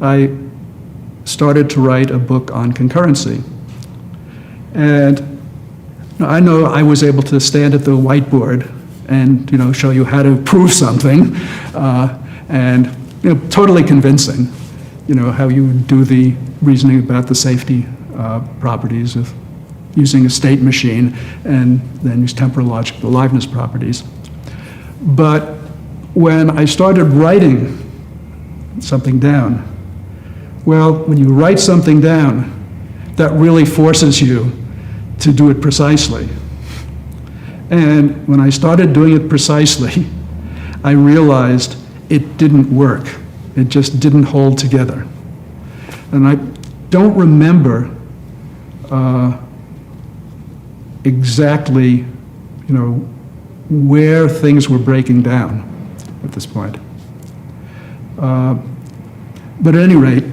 I started to write a book on concurrency. And I know I was able to stand at the whiteboard and show you how to prove something, and totally convincing, how you do the reasoning about the safety properties of using a state machine and then use temporal logic, the liveness properties. But when I started writing something down, well, when you write something down, that really forces you to do it precisely. And when I started doing it precisely, I realized it didn't work. It just didn't hold together. And I don't remember exactly, where things were breaking down at this point. But at any rate,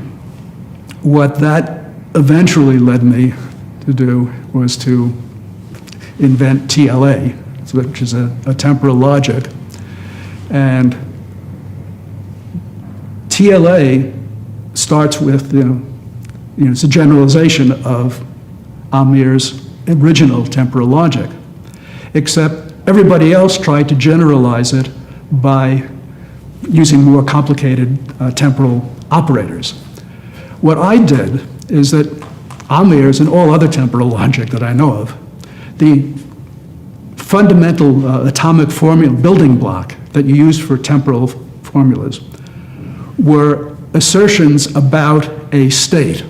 what that eventually led me to do was to invent TLA, which is a temporal logic. And TLA starts with, it's a generalization of Amir's original temporal logic, except everybody else tried to generalize it by using more complicated temporal operators. What I did is that Amir's and all other temporal logic that I know of, the fundamental atomic formula building block that you use for temporal formulas were assertions about a state.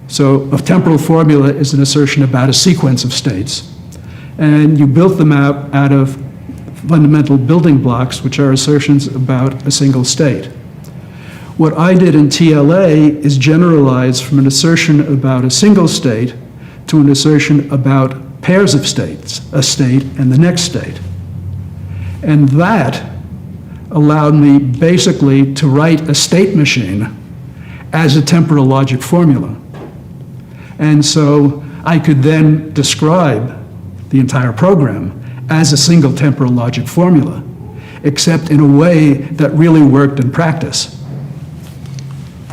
So a temporal formula is an assertion about a sequence of states. And you built them out of fundamental building blocks, which are assertions about a single state. What I did in TLA is generalize from an assertion about a single state to an assertion about pairs of states, a state and the next state. And that allowed me basically to write a state machine as a temporal logic formula. And so I could then describe the entire program as a single temporal logic formula, except in a way that really worked in practice.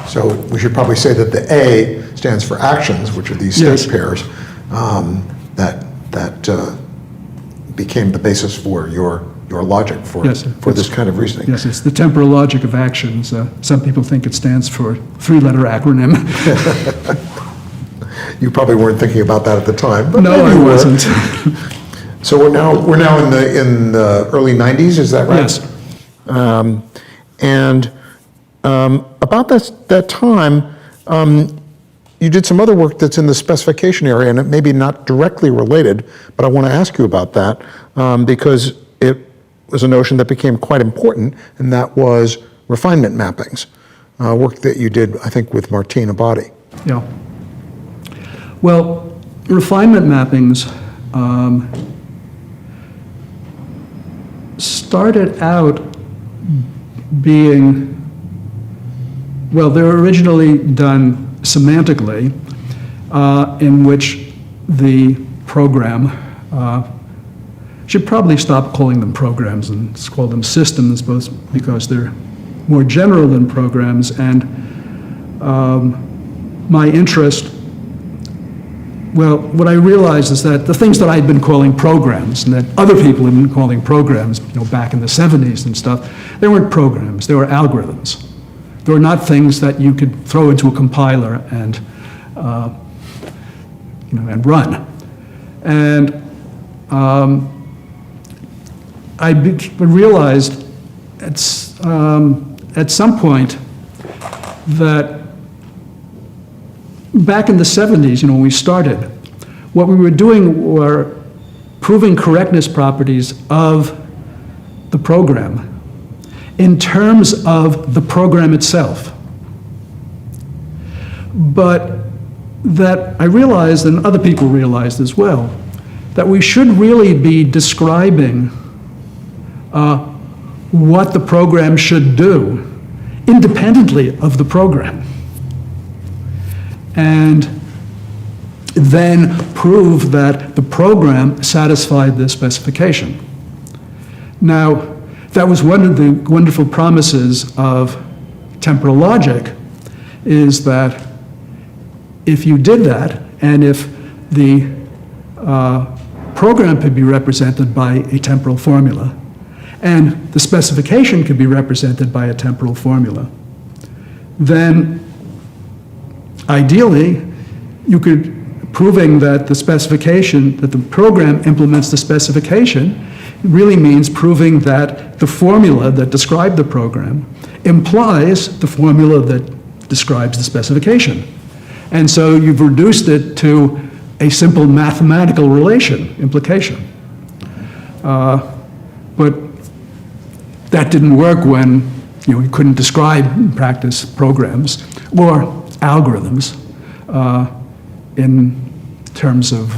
So we should probably say that the A stands for actions, which are these state pairs, that became the basis for your logic for this kind of reasoning. Yes, it's the temporal logic of actions. Some people think it stands for a three-letter acronym. You probably weren't thinking about that at the time, but no, I wasn't. So we're now in the early 90s, is that right? Yes. About that time, you did some other work that's in the specification area, and it may be not directly related, but I want to ask you about that because it was a notion that became quite important, and that was refinement mappings, work that you did, I think, with Martine Abadi. Yeah. Well, refinement mappings started out being, well, they were originally done semantically, in which the program, should probably stop calling them programs and call them systems, both because they're more general than programs, and my interest, well, what I realized is that the things that I'd been calling programs and that other people had been calling programs, back in the 70s and stuff, they weren't programs, they were algorithms. They were not things that you could throw into a compiler and, and run. And I realized at some point that back in the 70s, when we started, what we were doing were proving correctness properties of the program in terms of the program itself. But that I realized, and other people realized as well, that we should really be describing what the program should do independently of the program, and then prove that the program satisfied this specification. Now, that was one of the wonderful promises of temporal logic is that if you did that, and if the program could be represented by a temporal formula, and the specification could be represented by a temporal formula, then ideally, you could, proving that the specification, that the program implements the specification, really means proving that the formula that described the program implies the formula that describes the specification. And so you've reduced it to a simple mathematical relation, implication. But that didn't work when you couldn't describe in practice programs or algorithms in terms of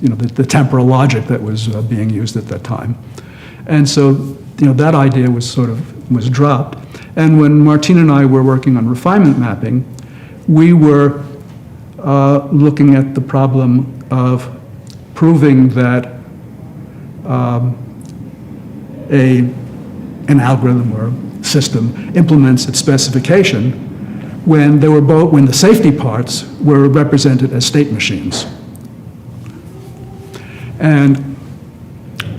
the temporal logic that was being used at that time. And so that idea was dropped. And when Martine and I were working on refinement mapping, we were looking at the problem of proving that an algorithm or system implements its specification when the safety parts were represented as state machines. And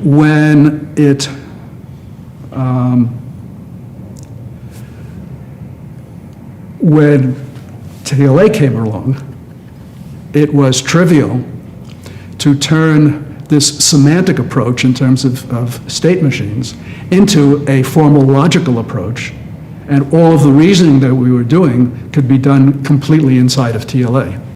when when TLA came along, it was trivial to turn this semantic approach in terms of state machines into a formal logical approach, and all of the reasoning that we were doing could be done completely inside of TLA.